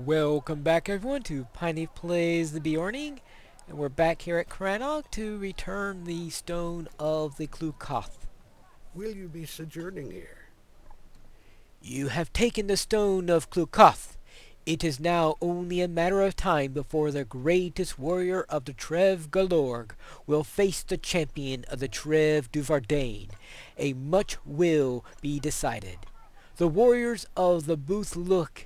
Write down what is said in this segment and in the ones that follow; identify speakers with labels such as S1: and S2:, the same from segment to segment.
S1: Welcome back everyone to Pineleaf Plays the Beorning, and we're back here at Crannog to return the Stone of the Clúcath.
S2: Will you be sojourning here?
S1: You have taken the Stone of Clúcath. It is now only a matter of time before the greatest warrior of the Trev Galorg will face the champion of the Trev du Vardain. A much will be decided. The warriors of the Booth Look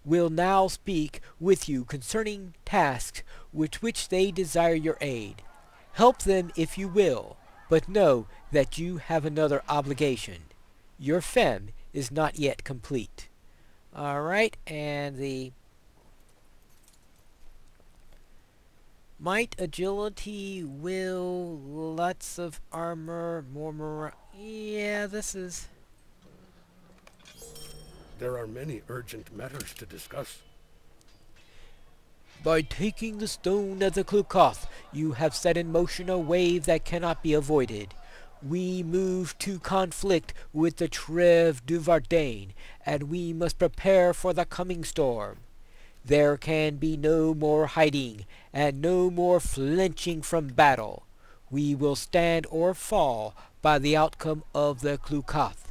S1: will now speak with you concerning tasks with which they desire your aid. Help them if you will, but know that you have another obligation. Your fem is not yet complete. Alright, and the might, agility, will, lots of armor, more. Yeah, this is...
S2: There are many urgent matters to discuss.
S1: By taking the Stone of the Clúcath, you have set in motion a wave that cannot be avoided. We move to conflict with the Trev du Vardain, and we must prepare for the coming storm. There can be no more hiding, and no more flinching from battle. We will stand or fall by the outcome of the Clúcath,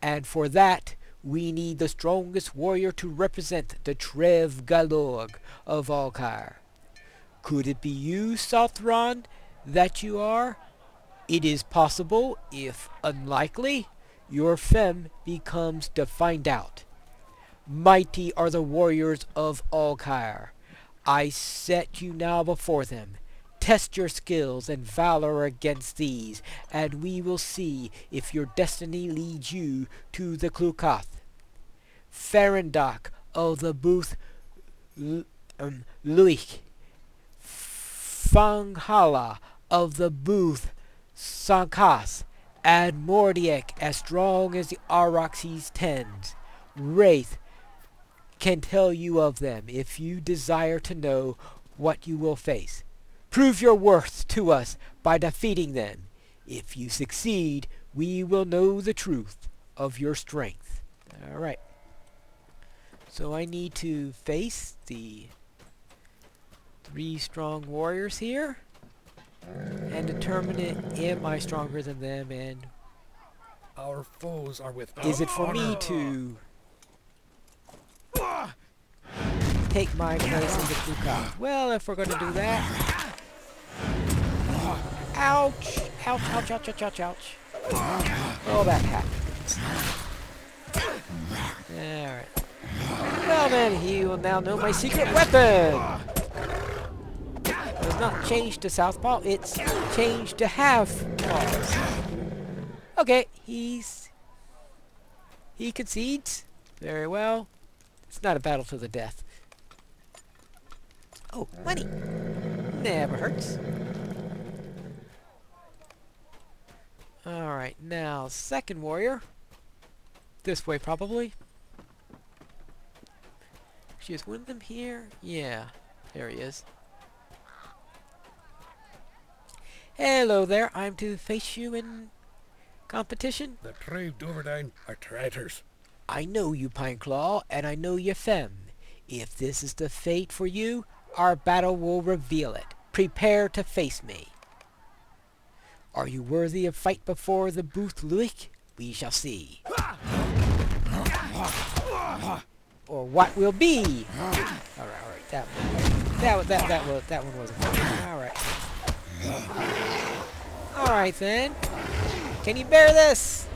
S1: and for that we need the strongest warrior to represent the Trev Galorg of Alkar. Could it be you, Sothron, that you are? It is possible, if unlikely, your fem becomes to find out. Mighty are the warriors of Alkar. I set you now before them. Test your skills and valor against these, and we will see if your destiny leads you to the Clúcath. Farendak of the Booth Luich, Fanghala of the Booth Sankas, and Mordiek as strong as the Araxes tens. Wraith can tell you of them if you desire to know what you will face. Prove your worth to us by defeating them. If you succeed, we will know the truth of your strength. Alright. So I need to face the 3 strong warriors here and determine am I stronger than them, and
S2: Our foes are without
S1: is it for
S2: honor.
S1: me to take my place in the Clúcath? Well, if we're going to do that... Ouch! Ouch, ouch, ouch, ouch, ouch, ouch. Oh, that happens. Alright. Well then, he will now know my secret weapon! It's not changed to southpaw, it's changed to half paws. Okay, he concedes. Very well. It's not a battle to the death. Oh, money! Never hurts. Alright, now, second warrior. This way, probably. Is one of them here? Yeah, there he is. Hello there, I'm to face you in competition.
S2: The Trev du Vardain are traitors.
S1: I know you, Pineclaw, and I know you, Fem. If this is the fate for you, our battle will reveal it. Prepare to face me. Are you worthy of fight before the Booth Luich? We shall see. Or what will be. Alright, that one wasn't funny. Alright then. Can you bear this?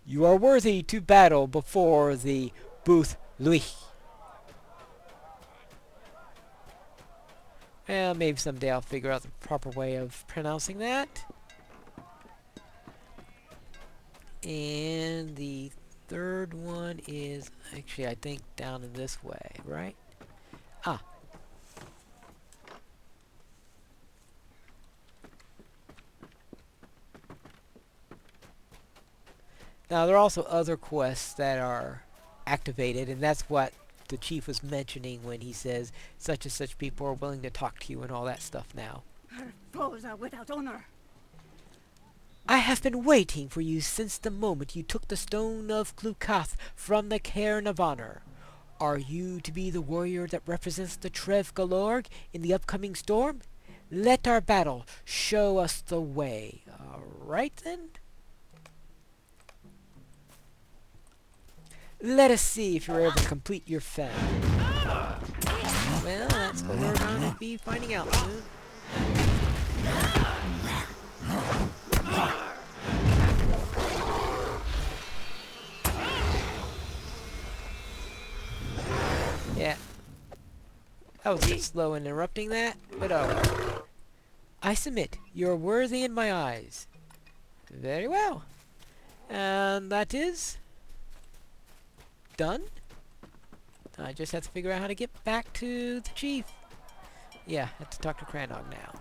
S1: You are worthy to battle before the Booth Luich. Well, maybe someday I'll figure out the proper way of pronouncing that. And the third one is actually, I think, down in this way, right? Ah. Now, there are also other quests that are activated, and that's what the chief was mentioning when he says such and such people are willing to talk to you and all that stuff now.
S3: Our foes are without honor.
S1: I have been waiting for you since the moment you took the stone of Clúcath from the cairn of honor. Are you to be the warrior that represents the Trev Galorg in the upcoming storm? Let our battle show us the way. All right then. Let us see if you're able to complete your fem. Well, that's what we're gonna be finding out soon. Yeah. I was a bit slow in interrupting that, but oh. I submit, you're worthy in my eyes. Very well. And that is done. I just have to figure out how to get back to the chief. Yeah, I have to talk to Cranog now.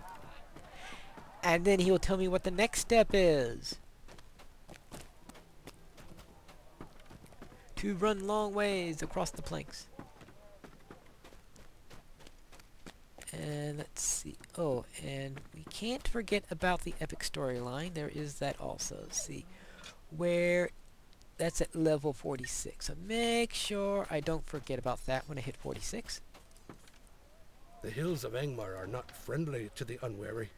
S1: And then he will tell me what the next step is. To run long ways across the planks. And let's see. Oh, and we can't forget about the epic storyline. There is that also. Let's see. Where... That's at level 46. So make sure I don't forget about that when I hit 46.
S2: The hills of Angmar are not friendly to the unwary.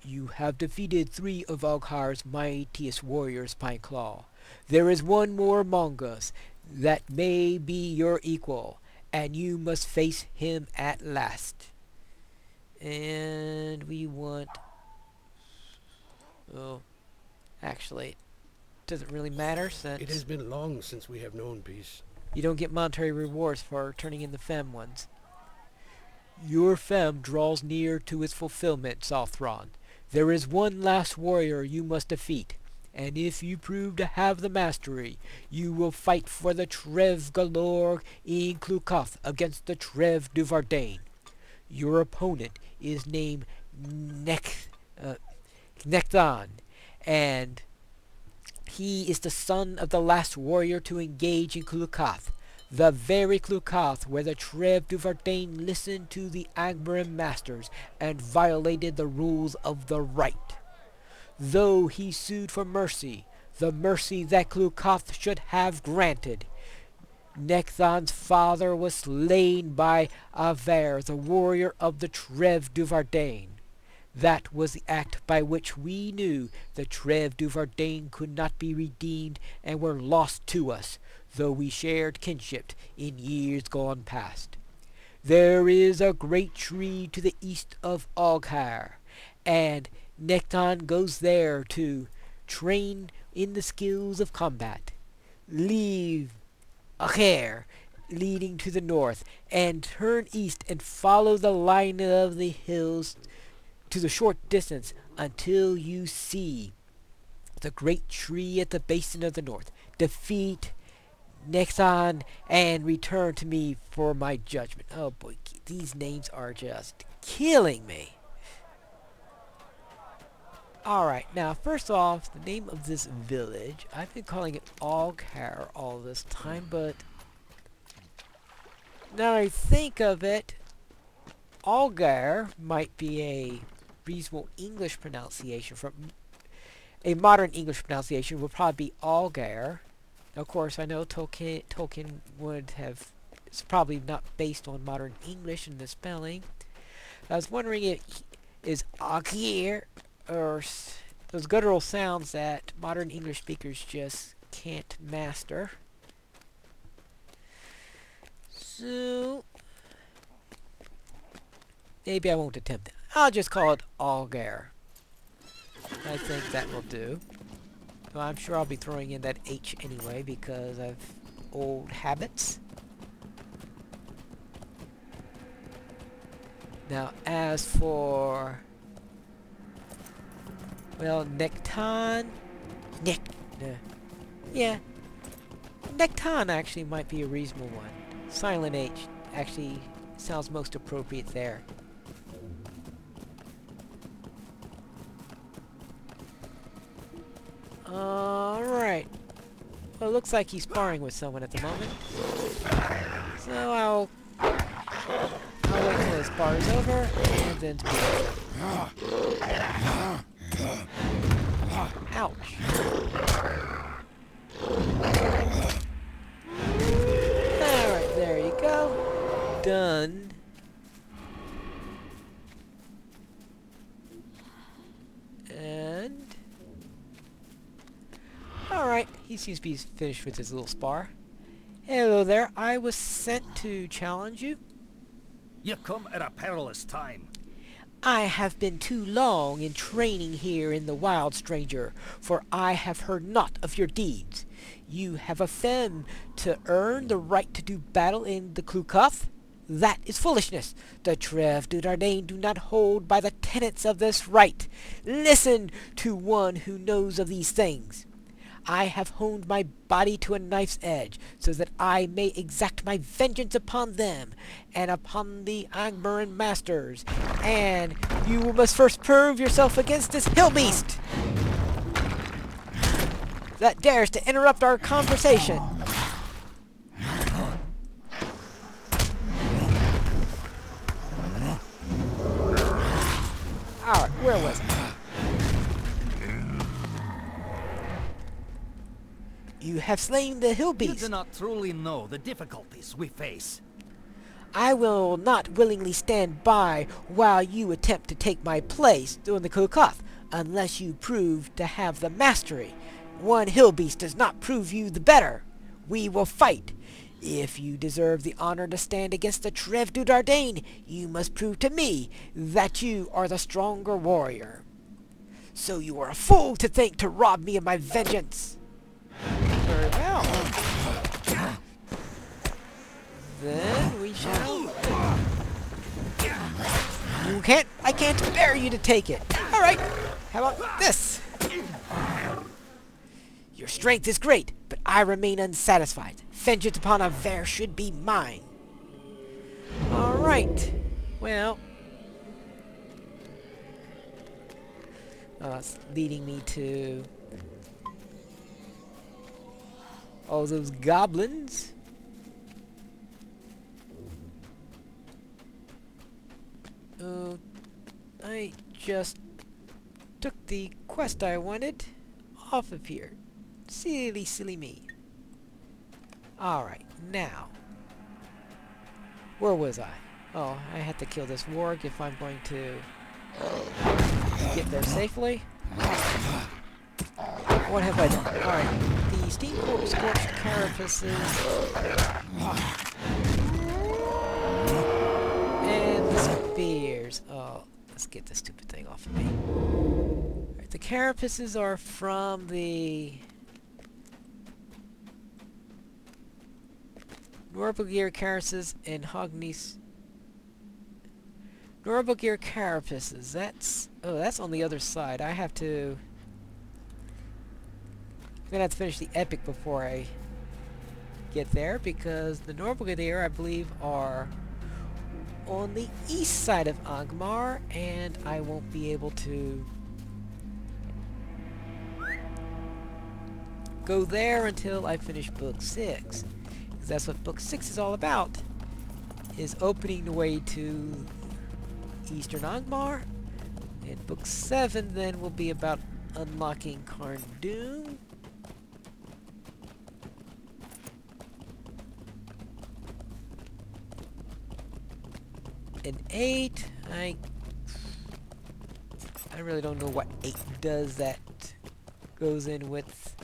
S1: You have defeated 3 of Oghar's mightiest warriors, Pineclaw. There is one more among us that may be your equal, and you must face him at last. And we want... Oh, actually, doesn't really matter since
S2: It has been long since we have known peace.
S1: you don't get monetary rewards for turning in the fem ones. Your fem draws near to its fulfillment, Salthron. There is one last warrior you must defeat, and if you prove to have the mastery, you will fight for the Trev Galorg in Clúcath against the Trev du Vardain. Your opponent is named Necthan, and he is the son of the last warrior to engage in Clúcath, the very Clúcath where the Trev du Vardain listened to the Angmarim masters and violated the rules of the Rite. Though he sued for mercy, the mercy that Clúcath should have granted, Necthan's father was slain by Aver, the warrior of the Trev du Vardain. That was the act by which we knew the Trev du Vardain could not be redeemed and were lost to us, though we shared kinship in years gone past. There is a great tree to the east of Oghar, and Nectan goes there to train in the skills of combat. Leave Oghar leading to the north, and turn east and follow the line of the hills to the short distance until you see the great tree at the basin of the north. Defeat Nexon and return to me for my judgment. Oh boy, these names are just killing me. Alright, now first off, the name of this village, I've been calling it Oghar all this time, but now I think of it, Algar might be a reasonable English pronunciation. From a modern English pronunciation would probably be Algar. Now, of course, I know Tolkien would have... It's probably not based on modern English in the spelling. I was wondering if is Agir or those guttural sounds that modern English speakers just can't master. So maybe I won't attempt it. I'll just call it Algar. I think that will do. Well, I'm sure I'll be throwing in that H anyway because I've old habits. Now, as for... Well, Nectan... Yeah. Nectan actually might be a reasonable one. Silent H actually sounds most appropriate there. Alright. Well, it looks like he's sparring with someone at the moment. So I'll wait till his spar is over, and then... Ouch. Alright, there you go. Done. And... Alright, he seems to be finished with his little spar. Hello there, I was sent to challenge you.
S3: You come at a perilous time.
S1: I have been too long in training here in the wild, stranger, for I have heard naught of your deeds. You have affirmed to earn the right to do battle in the Clúcath. That is foolishness. The Trèves du Dardenne do not hold by the tenets of this right. Listen to one who knows of these things. I have honed my body to a knife's edge, so that I may exact my vengeance upon them, and upon the Angmaran masters. And you must first prove yourself against this hill beast that dares to interrupt our conversation. Alright, where was I? You have slain the hill
S3: You
S1: beast.
S3: do not truly know the difficulties we face.
S1: I will not willingly stand by while you attempt to take my place in the Clúcath, unless you prove to have the mastery. One hill beast does not prove you the better. We will fight. If you deserve the honor to stand against the Trèves du Dardenne, you must prove to me that you are the stronger warrior. So you are a fool to think to rob me of my vengeance. Very well. Then we shall... I can't bear you to take it. Alright, how about this? Your strength is great, but I remain unsatisfied. Vengeance upon a Ver should be mine. Alright, well... it's leading me to... all those goblins. I just took the quest I wanted off of here. Silly, silly me. Alright, now. Where was I? Oh, I had to kill this warg if I'm going to get there safely. What have I done? Alright, the steam scorched carapaces and the spears. Oh, let's get this stupid thing off of me. Alright, the carapaces are from the Norbogir carapaces and Hognis. Norbogir carapaces. That's on the other side. I have to... I'm gonna have to finish the epic before I get there, because the Norbogir, I believe, are on the east side of Angmar, and I won't be able to go there until I finish Book 6. Because that's what Book 6 is all about, is opening the way to Eastern Angmar. And Book 7 then will be about unlocking Carndun. And 8, I really don't know what 8 does that goes in with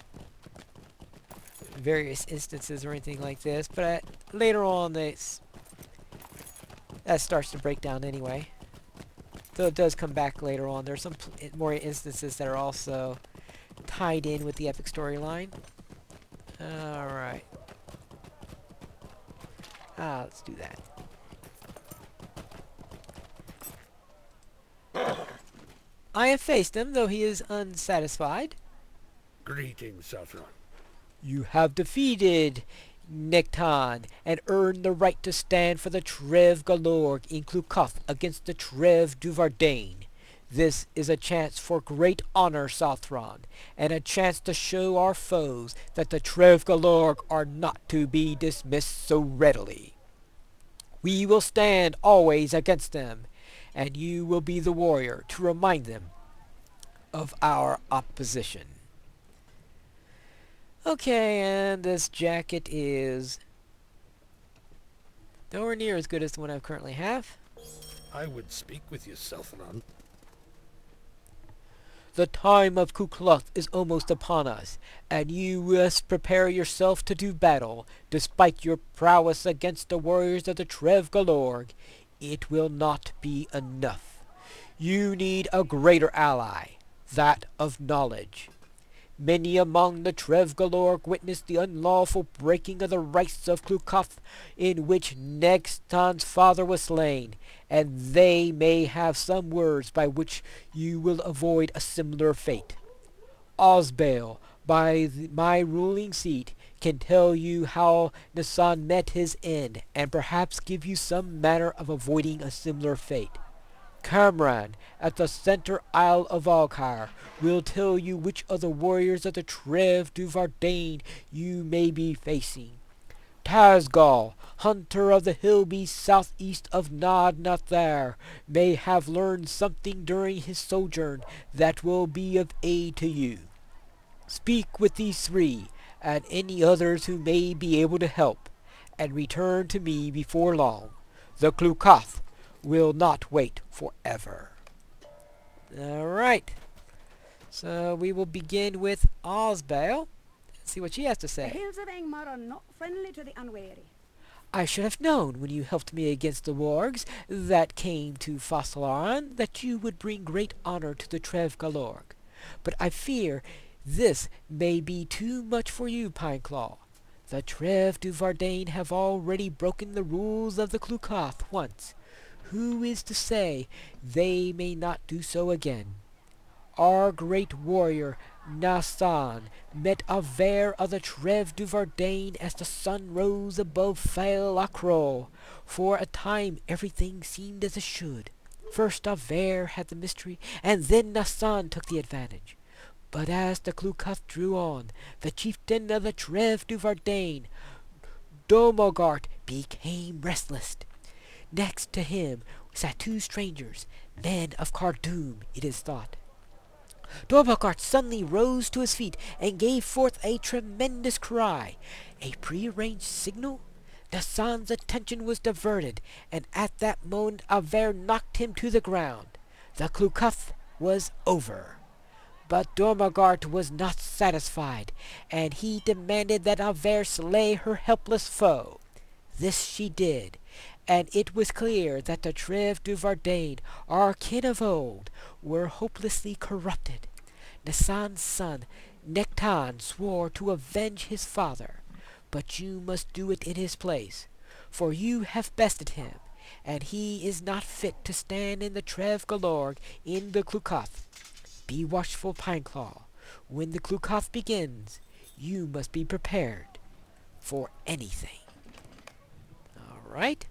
S1: various instances or anything like this, but later on that starts to break down anyway. Though it does come back later on. There's some more instances that are also tied in with the epic storyline. Alright. Let's do that. I have faced him, though he is unsatisfied.
S2: Greetings, Saffron.
S1: You have defeated Necton and earned the right to stand for the Trèves Galorg in Clúcath against the Trèves du Dardenne. This is a chance for great honor, Saffron, and a chance to show our foes that the Trèves Galorg are not to be dismissed so readily. We will stand always against them, and you will be the warrior to remind them of our opposition. Okay, and this jacket is nowhere near as good as the one I currently have.
S2: I would speak with you, Selthanon.
S1: The time of Clúcath is almost upon us, and you must prepare yourself to do battle, despite your prowess against the warriors of the Trev Galorg. It will not be enough. You need a greater ally, that of knowledge. Many among the Trev Galorg witnessed the unlawful breaking of the rites of Clúcath, in which Nextan's father was slain, and they may have some words by which you will avoid a similar fate. Osbale, my ruling seat, can tell you how Nasan met his end, and perhaps give you some manner of avoiding a similar fate. Cameron, at the center isle of Alcar, will tell you which of the warriors of the Trev du Vardain you may be facing. Tasgal, hunter of the hill beasts southeast of Nod Nathar, may have learned something during his sojourn that will be of aid to you. Speak with these three, and any others who may be able to help, and return to me before long. The Clúcath will not wait forever. Alright, so we will begin with Osbale. See what she has to
S4: The
S1: say.
S4: hills of Angmar are not friendly to the unwary.
S1: I should have known when you helped me against the wargs that came to Fossalaran that you would bring great honor to the Trev Galorg. But I fear this may be too much for you, Pineclaw. The Trev du Vardain have already broken the rules of the Clúcath once. Who is to say they may not do so again? Our great warrior Nasan met Aver of the Trev du Vardain as the sun rose above Fail Acro. For a time everything seemed as it should. First Aver had the mystery, and then Nasan took the advantage. But as the Clúcath drew on, the chieftain of the Trev du Vardain, Domogart, became restless. Next to him sat two strangers, men of Cardoom, it is thought. Domogart suddenly rose to his feet and gave forth a tremendous cry. A prearranged signal? Nasan's attention was diverted, and at that moment Aver knocked him to the ground. The Clúcath was over. But Domogart was not satisfied, and he demanded that Aver slay her helpless foe. This she did, and it was clear that the Trev du Vardain, our kin of old, were hopelessly corrupted. Nasan's son, Nectan, swore to avenge his father, but you must do it in his place, for you have bested him, and he is not fit to stand in the Trev Galorg in the Clúcath. Be watchful, Pineclaw. When the Clúcath begins, you must be prepared for anything. All right.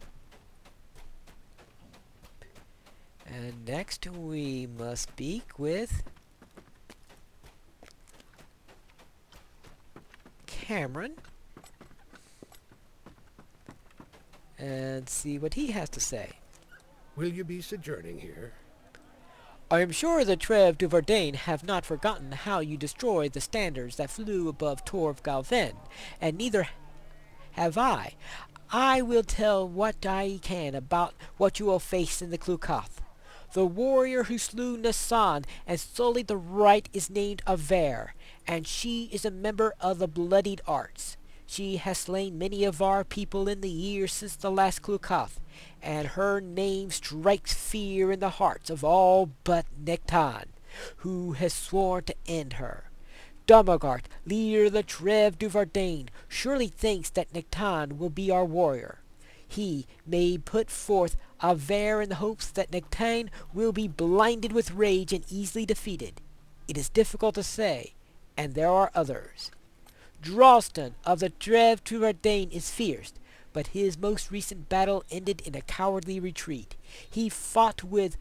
S1: And next we must speak with Cameron and see what he has to say.
S2: Will you be sojourning here?
S1: I am sure the Trev du Vardain have not forgotten how you destroyed the standards that flew above Torv Galven, and neither have I. I will tell what I can about what you will face in the Clúcath. The warrior who slew Nasan and sullied the Rite is named Aver, and she is a member of the Bloodied Arts. She has slain many of our people in the years since the last Clúcath, and her name strikes fear in the hearts of all but Nectan, who has sworn to end her. Domogart, leader of the Trev du Vardain, surely thinks that Nectan will be our warrior. He may put forth Aver in the hopes that Nectan will be blinded with rage and easily defeated. It is difficult to say, and there are others. Dralston of the Trev du Vardain is fierce, but his most recent battle ended in a cowardly retreat. He fought with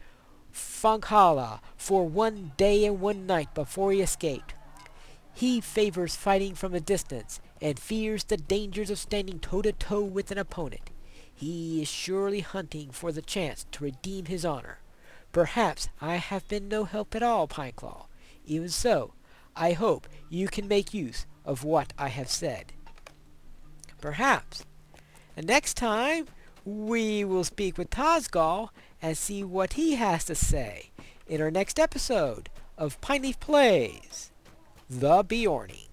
S1: Funkhala for 1 day and 1 night before he escaped. He favors fighting from a distance, and fears the dangers of standing toe-to-toe with an opponent. He is surely hunting for the chance to redeem his honor. Perhaps I have been no help at all, Pineclaw. Even so, I hope you can make use of what I have said. Perhaps. And next time, we will speak with Tazgal and see what he has to say in our next episode of Pineleaf Plays The Beorning.